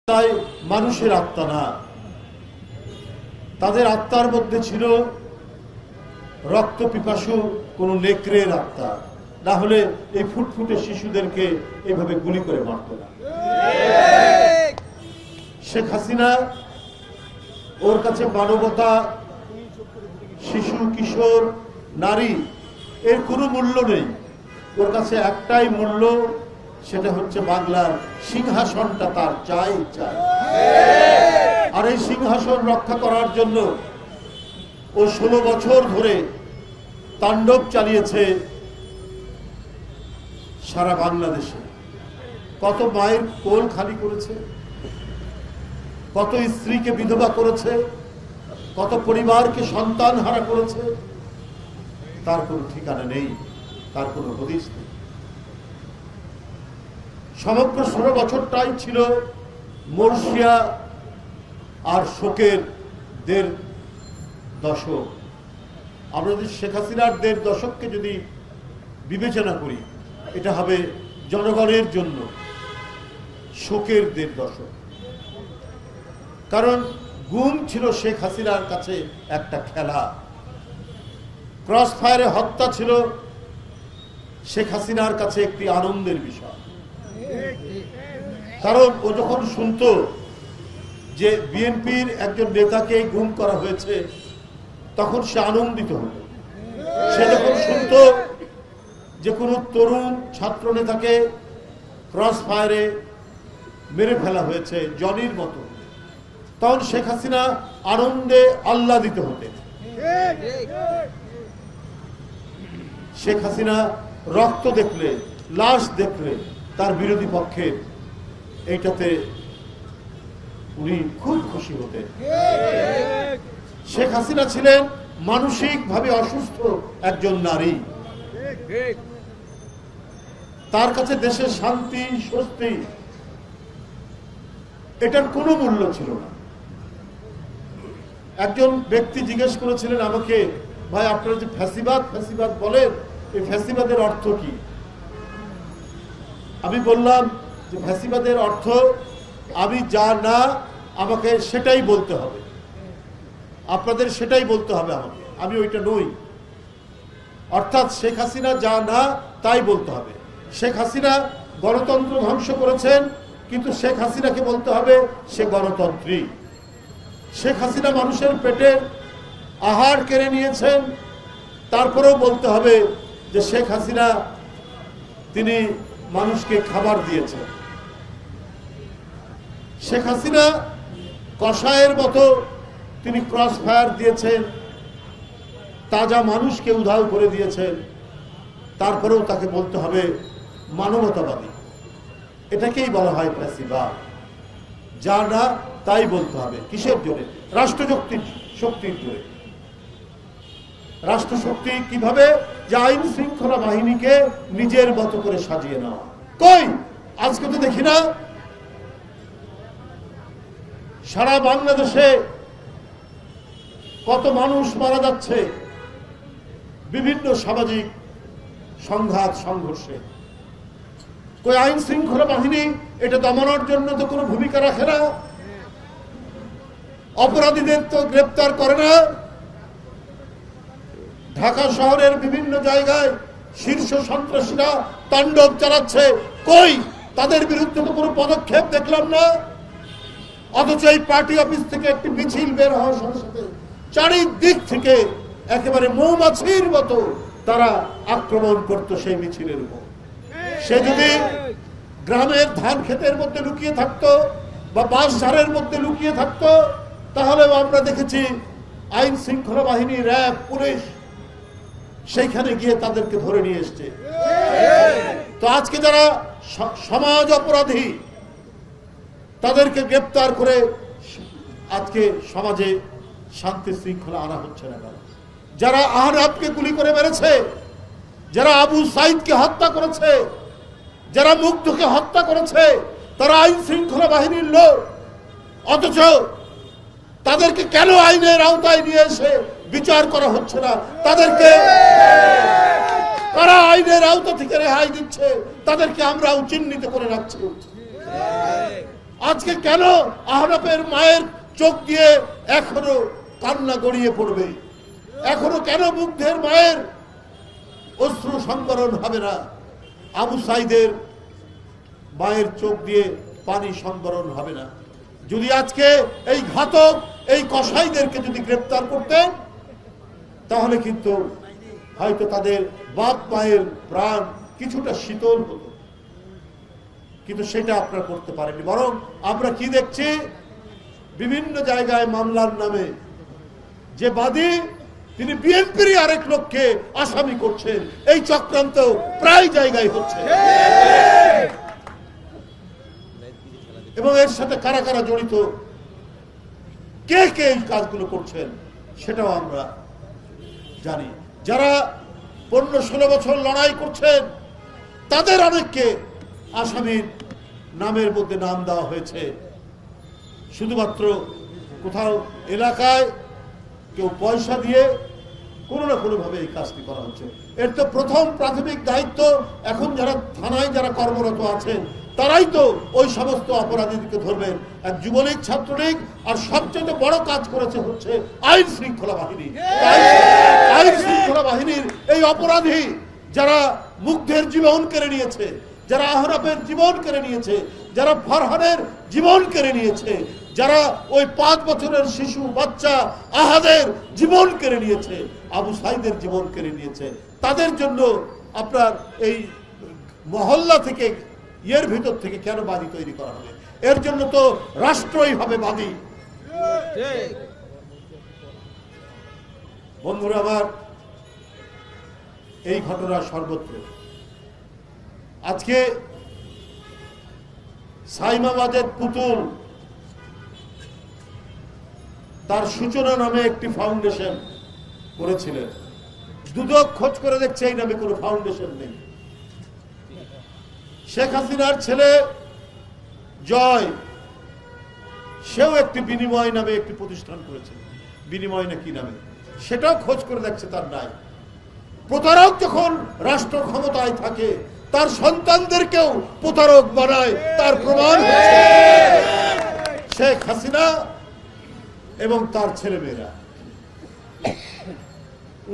তাই মানুষের আত্মা না, তাদের আত্মার মধ্যে ছিল রক্ত পিপাসু কোন নেকড়ের আত্মা, না হলে এই ফুটফুটে শিশুদেরকে এইভাবে গুলি করে মারত না। শেখ হাসিনা, ওর কাছে মানবতা, শিশু, কিশোর, নারী এর কোনো মূল্য নেই। ওর কাছে একটাই মূল্য, সেটা হচ্ছে বাংলার সিংহাসনটা তার চাই চাই। আর এই সিংহাসন রক্ষা করার জন্য ও 16 বছর ধরে তাণ্ডব চালিয়েছে সারা বাংলাদেশে। কত মায়ের কোল খালি করেছে, কত স্ত্রীকে বিধবা করেছে, কত পরিবারকে সন্তান হারা করেছে, তার কোনো ঠিকানা নেই, তার কোনো হদিস নেই। সমগ্র 16 বছরটাই ছিল মর্শিয়া আর শোকের 1.5 দশক। আমরা যদি শেখ হাসিনার 1.5 দশককে যদি বিবেচনা করি, এটা হবে জনগণের জন্য শোকের 1.5 দশক। কারণ গুম ছিল শেখ হাসিনার কাছে একটা খেলা, ক্রস ফায়ারে হত্যা ছিল শেখ হাসিনার কাছে একটি আনন্দের বিষয়। কারণ ও যখন শুনতো যে বিএনপির একজন নেতাকে গুম করা হয়েছে, তখন সে আনন্দিত হতো। সে যখন শুনতো যে কোনো তরুণ ছাত্র নেতাকে ক্রস ফায়ারে মেরে ফেলা হয়েছে জনির মতো, তখন শেখ হাসিনা আনন্দে আহ্লাদিত হতেন। শেখ হাসিনা রক্ত দেখলে, লাশ দেখলে তার বিরোধী পক্ষের এইটাতে উনি খুব খুশি হতেন। শেখ হাসিনা ছিলেন মানসিকভাবে অসুস্থ একজন নারী। তার কাছে দেশের শান্তি, স্বস্তি এটার কোনো মূল্য ছিল না। একজন ব্যক্তি জিজ্ঞেস করেছিলেন আমাকে, ভাই আপনারা যে ফ্যাসিবাদ ফ্যাসিবাদ বলেন, এই ফ্যাসিবাদের অর্থ কি? আমি বললাম যে ফ্যাসিবাদের অর্থ আমি যা না, আমাকে সেটাই বলতে হবে, আপনাদের সেটাই বলতে হবে আমাকে, আমি ওইটা নই। অর্থাৎ শেখ হাসিনা যা না তাই বলতে হবে। শেখ হাসিনা গণতন্ত্র ধ্বংস করেছেন, কিন্তু শেখ হাসিনাকে বলতে হবে সে গণতন্ত্রী। শেখ হাসিনা মানুষের পেটে আহার কেড়ে নিয়েছেন, তারপরেও বলতে হবে যে শেখ হাসিনা তিনি মানুষকে খাবার দিয়েছেন। শেখ হাসিনা কসাইয়ের মতো তিনি ক্রস ফায়ার দিয়েছেন, তাজা মানুষকে উধাও করে দিয়েছেন, তারপরেও তাকে বলতে হবে মানবতাবাদী। এটাকেই বলা হয় ফ্যাসিবাদ। যা না তাই বলতে হবে। কিসের জোরে? রাষ্ট্রশক্তির শক্তির জোরে। রাষ্ট্রশক্তি কিভাবে? যে আইন শৃঙ্খলা বাহিনীকে নিজের মতো করে সাজিয়ে নেওয়া। কই আজকে তো দেখি না সারা বাংলাদেশে কত মানুষ মারা যাচ্ছে বিভিন্ন সামাজিক সংঘাত সংঘর্ষে। কই আইন শৃঙ্খলা বাহিনী এটা দমনের জন্য তো কোনো ভূমিকা রাখে না, অপরাধীদের তো গ্রেপ্তার করে না। ঢাকা শহরের বিভিন্ন জায়গায় শীর্ষ সন্ত্রাসীরা তাণ্ডব চালাচ্ছে, কই তাদের বিরুদ্ধে তো কোনো পদক্ষেপ দেখলাম না। অথচ এই পার্টি অফিস থেকে একটি মিছিল বের হওয়ার সাথে সাথে চারিদিক থেকে একেবারে মৌমাছির মতো তারা আক্রমণ করত সেই মিছিলের উপর। সে যদি গ্রামের ধান ক্ষেতের মধ্যে লুকিয়ে থাকতো বা বাঁশঝাড়ের মধ্যে লুকিয়ে থাকতো, তাহলেও আমরা দেখেছি আইন শৃঙ্খলা বাহিনী, র্যাব, পুলিশ সেইখানে গিয়ে তাদেরকে ধরে নিয়ে এসছে। তো আজকে যারা সমাজ অপরাধী তাদেরকে গ্রেপ্তার করে আজকে সমাজে শান্তি শৃঙ্খলা আনা হচ্ছে না। যারা আহরাবকে গুলি করে মেরেছে, যারা আবু সাইদকে হত্যা করেছে, যারা মুগ্ধকে হত্যা করেছে, তারা আইন শৃঙ্খলা বাহিনীর লোক। অথচ তাদেরকে কেন আইনের আওতায় নিয়ে এসে বিচার করা হচ্ছে না? তাদেরকে কারা আইনের আওতা থেকে রেহাই দিচ্ছে, তাদেরকে আমরাও চিহ্নিত করে রাখছি। আজকে কেন আহনাফের মায়ের চোখ দিয়ে এখনো কান্না গড়িয়ে পড়বে? এখনো কেন মুগ্ধের মায়ের অশ্রু সংবরণ হবে না? আবু সাইদের মায়ের চোখ দিয়ে পানি সংবরণ হবে না? যদি আজকে এই ঘাতক, এই কসাইদেরকে যদি গ্রেফতার করতেন, তাহলে কিন্তু হয়তো তাদের বাপ মায়ের প্রাণ কিছুটা শীতল হতো। কিন্তু সেটা আপনারা করতে পারেননি। বরং আমরা কি দেখছি, বিভিন্ন জায়গায় মামলার নামে যে বাদী, তিনি বিএনপির আরেক লোককে আসামি করছেন। এই চক্রান্ত প্রায় জায়গায় হচ্ছে, এবং এর সাথে কারা কারা জড়িত, কে কে এই কাজগুলো করছেন সেটাও আমরা জানি। যারা 15-16 বছর লড়াই করছেন, তাদের অনেককে আসামির নামের মধ্যে নাম দেওয়া হয়েছে। শুধুমাত্র কোথাও এলাকায় কেউ পয়সা দিয়ে কোনো না কোনোভাবে এই কাজটি করা হচ্ছে। এর তো প্রথম প্রাথমিক দায়িত্ব এখন যারা থানায় যারা কর্মরত আছেন, তারাই তো ওই সমস্ত অপরাধীদেরকে ধরবেন। এক যুবলীগ, ছাত্রলীগ, আর সবচেয়ে বড় কাজ করেছে হচ্ছে আইন শৃঙ্খলা বাহিনী। আইন শৃঙ্খলা বাহিনীর এই অপরাধী যারা মুগ্ধের জীবন কেড়ে নিয়েছে, যারা আহনাফের জীবন কেড়ে নিয়েছে, যারা ফারহানের জীবন কেড়ে নিয়েছে, যারা ওই 5 বছরের শিশু বাচ্চা আহাদের জীবন কেড়ে নিয়েছে, আবু সাইদের জীবন কেড়ে নিয়েছে, তাদের জন্য আপনার এই মহল্লা থেকে, এর ভিতর থেকে কেন বাদী তৈরি করা হবে? এর জন্য তো রাষ্ট্রই হবে বাদী। বন্ধুরা আমার, এই ঘটনা সর্বত্র। আজকে সাইমাবাদের পুতুল, তার সূচনা নামে একটি ফাউন্ডেশন করেছিলেন। দুদক খোঁজ করে দেখছে এই নামে কোনো ফাউন্ডেশন নেই। শেখ হাসিনার ছেলে জয়, সেও একটি বিনিময় নামে একটি প্রতিষ্ঠান করেছে, বিনিময় না কি নামে, সেটাও খোঁজ করে দেখছে, তার নাই। প্রতারক যখন রাষ্ট্র ক্ষমতায় থাকে, তার সন্তানদেরকেও প্রতারক বানায়, তার প্রমাণ হচ্ছে শেখ হাসিনা এবং তার ছেলেমেয়েরা।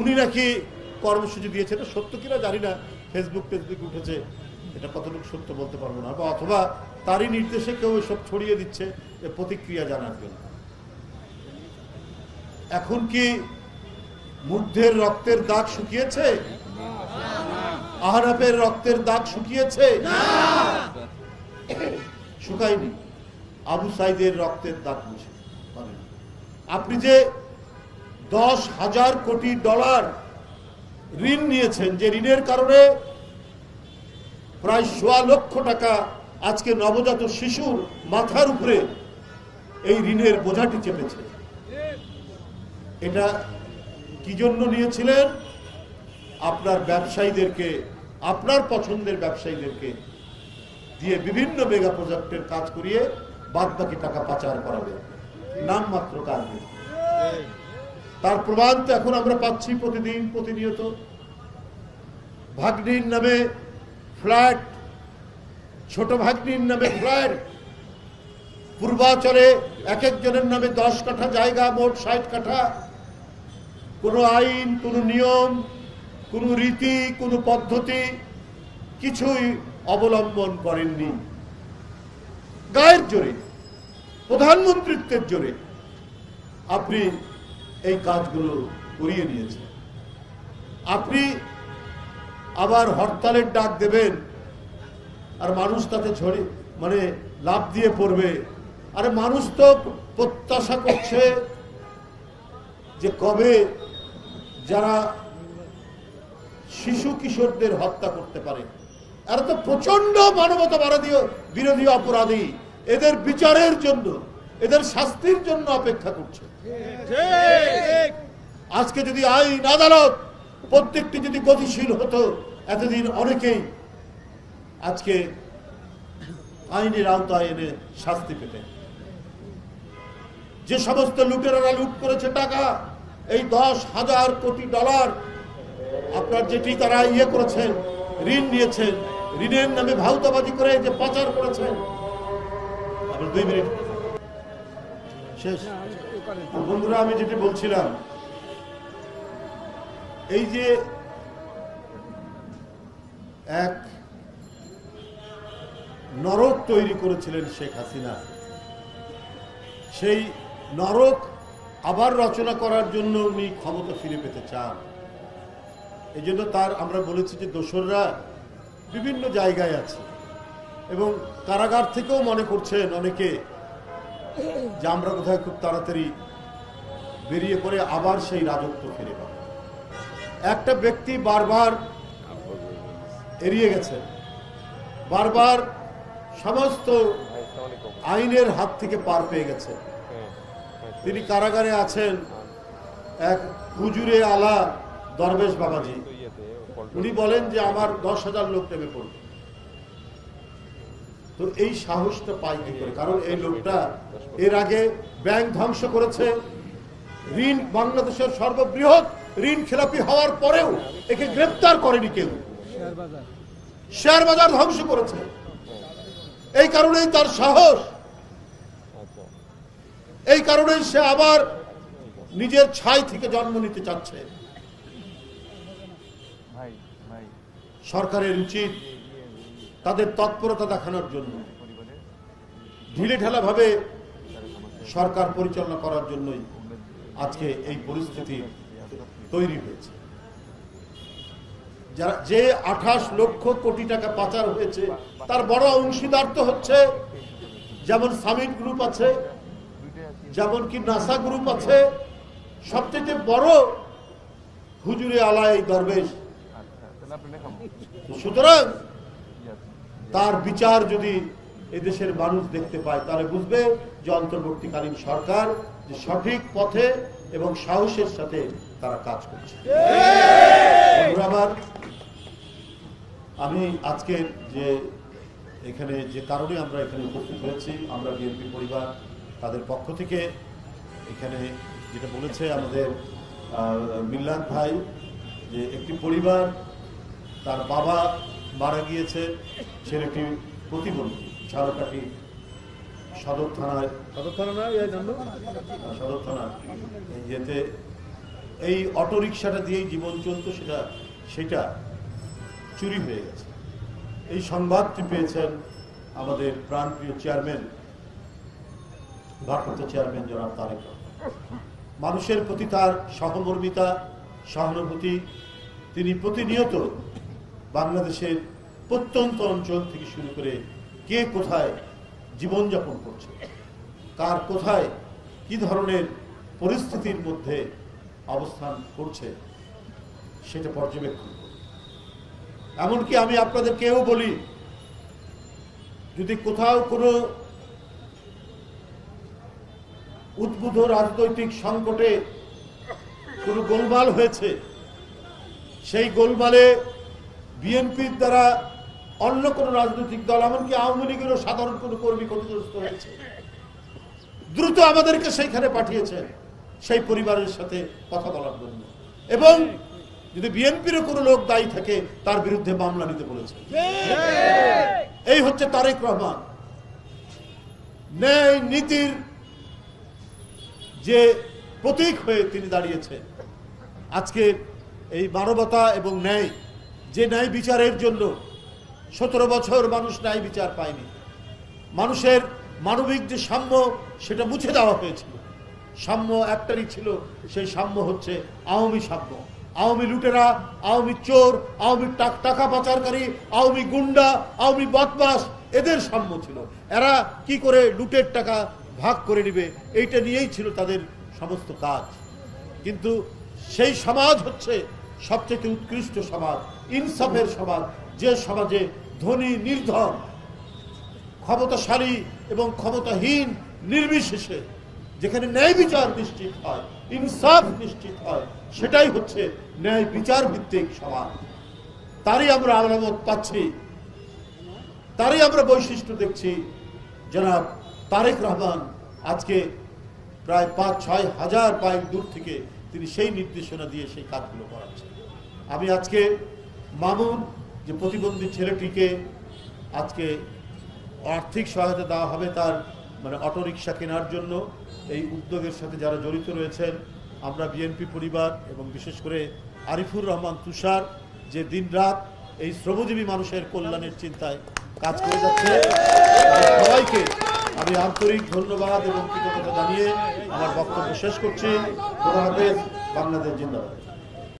উনি নাকি কর্মসূচি দিয়েছেন, সত্য কিনা জানি না, ফেসবুক উঠেছে, এটা কতটুকু সত্য বলতে পারবো না, অথবা তারই নির্দেশে কেউ এসব ছড়িয়ে দিচ্ছে প্রতিক্রিয়া জানার জন্য। এখন কি মুগ্ধের রক্তের দাগ শুকিয়েছে? আহনাফের রক্তের দাগ শুকিয়েছে? শুকায়নি। আবু সাইদের রক্তের দাগ মুছে। আপনি যে $10,000 কোটি ঋণ নিয়েছেন, যে ঋণের কারণে প্রায় 1.25 লক্ষ টাকা আজকে নবজাত শিশুর মাথার উপরে এই ঋণের বোঝাটি চেপেছে, এটা কি জন্য নিয়েছিলেন? আপনার ব্যবসায়ীদেরকে, আপনার পছন্দের ব্যবসায়ীদেরকে দিয়ে বিভিন্ন মেগা প্রজেক্টের কাজ করিয়ে বাদবাকি টাকা পাচার করাবে, নামমাত্র কাজ। তার প্রমাণ তো এখন আমরা পাচ্ছি প্রতিদিন, প্রতিনিয়ত। ভাগ্নির নামে ফ্ল্যাট, ছোট ভাগ্নির নামে ফ্ল্যাট, পূর্বাচলে এক একজনের নামে 10 কাঠা জায়গা, মোট 60 কাঠা। কোনো আইন, কোনো নিয়ম, কোনো রীতি, কোনো পদ্ধতি কিছুই অবলম্বন করেননি। গায়ের জোরে, প্রধানমন্ত্রীত্বের জোরে আপনি এই কাজগুলো করিয়ে নিয়েছেন। আপনি আবার হরতালের ডাক দেবেন, আর মানুষ তাতে লাভ দিয়ে পড়বে। আরে মানুষ তো প্রত্যাশা করছে যে কবে যারা শিশু কিশোরদের হত্যা করতে পারে, এরা তো প্রচন্ড মানবতা বিরোধী অপরাধী, এদের বিচারের জন্য, এদের শাস্তির জন্য অপেক্ষা করছে। আজকে যদি আইন আদালত প্রত্যেকটি যদি গতিশীল হতো, এতদিন অনেকেই আজকে আইনের আওতায় এনে শাস্তি পেতেন। যে সমস্ত লুটেরারা লুট করেছে টাকা, এই $10,000 কোটি, আপনার যেটি তারা করেছেন, ঋণ নিয়েছেন, ঋণের নামে ভাউতাবাজি করে যে পাচার করেছেন, 2 মিনিট শেষ। বন্ধুরা, আমি যেটা বলছিলাম, এই যে এক নরক তৈরি করেছিলেন শেখ হাসিনা, সেই নরক আবার রচনা করার জন্য উনি ক্ষমতা ফিরে পেতে চান। এই জন্য তার আমরা বলেছি যে দোসররা বিভিন্ন জায়গায় আছে এবং কারাগার থেকেও মনে করছেন অনেকে যে আমরা কোথায় খুব তাড়াতাড়ি বেরিয়ে পড়ে আবার সেই রাজত্ব ফিরে পাব। একটা ব্যক্তি বারবার এড়িয়ে গেছেন, বারবার সমস্ত আইনের হাত থেকে পার পেয়ে গেছেন। তিনি কারাগারে আছেন এক হুজুরে আলা দরবেশ বাবাজি। উনি বলেন যে আমার 10,000 লোক নেমে পড়বে। তো এই সাহসটা পাই কি করে? কারণ এই লোকটা এর আগে ব্যাংক ধ্বংস করেছে, ঋণ, বাংলাদেশের সর্ববৃহৎ ঋণ খেলাপি হওয়ার পরেও একে গ্রেফতার করেনি কেউ। শেয়ার বাজার ধ্বংস করেছে। এই কারণেই তার সাহস, এই কারণেই সে আবার নিজের ছাই থেকে জন্ম নিতে চাচ্ছে। সরকারের উচিত তাদের তৎপরতা দেখানোর জন্য ঢিলে ঢালা ভাবে সরকার পরিচালনা করার জন্যই আজকে এই পরিস্থিতি তৈরি হয়েছে। যে 28 লক্ষ কোটি টাকা পাচার হয়েছে তার বড় অংশীদার তো হচ্ছে যেমন সামিট গ্রুপ আছে, যেমন কি নাসা গ্রুপ আছে, সবচেয়ে বড় হুজুরে আলা এই দরবেশ। সুতরাং তার বিচার যদি এদেশের মানুষ দেখতে পায় তাহলে বুঝবে যে অন্তর্বর্তীকালীন সরকার যে সঠিক পথে এবং সাহসের সাথে তারা কাজ করছে। আমি আজকে যে এখানে যে কারণে আমরা এখানে উপস্থিত হয়েছি, আমরা বিএনপি পরিবার তাদের পক্ষ থেকে এখানে যেটা বলেছে আমাদের মিল্লাত ভাই, যে একটি পরিবার তার বাবা মারা গিয়েছে, ছেলেটি প্রতিবন্ধী, ঝাড়কাঠি সদর থানায় যেতে এই অটোরিকশাটা দিয়েই জীবন চলত, সেটা চুরি হয়ে গেছে। এই সংবাদটি পেয়েছেন আমাদের প্রাণপ্রিয় চেয়ারম্যান, ভারপ্রাপ্ত চেয়ারম্যান জনাব তারেক রহমান। মানুষের প্রতি তার সহমর্মিতা, সহানুভূতি, তিনি প্রতিনিয়ত বাংলাদেশের প্রত্যন্ত অঞ্চল থেকে শুরু করে কে কোথায় জীবনযাপন করছে, কার কোথায় কি ধরনের পরিস্থিতির মধ্যে অবস্থান করছে সেটা পর্যবেক্ষণ করে। এমনকি আমি আপনাদেরকেও বলি, যদি কোথাও কোনো উদ্ভূত রাজনৈতিক সংকটে কোনো গোলমাল হয়েছে, সেই গোলমালে বিএনপির দ্বারা অন্য কোনো রাজনৈতিক দল, এমনকি আওয়ামী লীগেরও সাধারণ কোনো কর্মী ক্ষতিগ্রস্ত হয়েছে, দ্রুত আমাদেরকে সেইখানে পাঠিয়েছেন সেই পরিবারের সাথে কথা বলার জন্য, এবং যদি বিএনপিরও কোনো লোক দায়ী থাকে তার বিরুদ্ধে মামলা নিতে বলেছে। এই হচ্ছে তারেক রহমান। ন্যায় নীতির যে প্রতীক হয়ে তিনি দাঁড়িয়েছেন। আজকে এই মানবতা এবং ন্যায়, যে ন্যায় বিচারের জন্য 17 বছর মানুষ ন্যায় বিচার পায়নি, মানুষের মানবিক যে সাম্য সেটা মুছে দেওয়া হয়েছিল। সাম্য একটারই ছিল, সেই সাম্য হচ্ছে আওয়ামী সাম্য। আওয়ামী লুটেরা, আওয়ামী চোর, আওয়ামী টাকা পাচারকারী, আওয়ামী গুন্ডা, আওয়ামী বদমাশ, এদের সাম্য ছিল। এরা কি করে লুটের টাকা ভাগ করে নেবে, এইটা নিয়েই ছিল তাদের সমস্ত কাজ। কিন্তু সেই সমাজ হচ্ছে সবচেয়ে উৎকৃষ্ট সমাজ, ইনসাফের সমাজ, যে সমাজে ধনী নির্ধন, ক্ষমতাশালী এবং ক্ষমতাহীন নির্বিশেষে যেখানে ন্যায় বিচার নিশ্চিত হয়, ইনসাফ নিশ্চিত হয়, সেটাই হচ্ছে ন্যায় বিচার ভিত্তিক সমাজ। তারই আমরা আলামত পাচ্ছি, তারই আমরা বৈশিষ্ট্য দেখছি। জনাব তারেক রহমান আজকে প্রায় 5-6 হাজার মাইল দূর থেকে তিনি সেই নির্দেশনা দিয়ে সেই কাজগুলো করাচ্ছেন। আমি আজকে মামুন, যে প্রতিবন্ধী ছেলেটিকে আজকে আর্থিক সহায়তা দেওয়া হবে, তার মানে অটোরিকশা কেনার জন্য এই উদ্যোগের সাথে যারা জড়িত রয়েছেন, আমরা বিএনপি পরিবার এবং বিশেষ করে আরিফুর রহমান তুষার যে দিনরাত এই শ্রমজীবী মানুষের কল্যাণের চিন্তায় কাজ করে যাচ্ছে, সবাইকে আমি আন্তরিক ধন্যবাদ এবং কৃতজ্ঞতা জানিয়ে আমার বক্তব্য শেষ করছি। খোদা হাফেজ। বাংলাদেশ জিন্দাবাদ।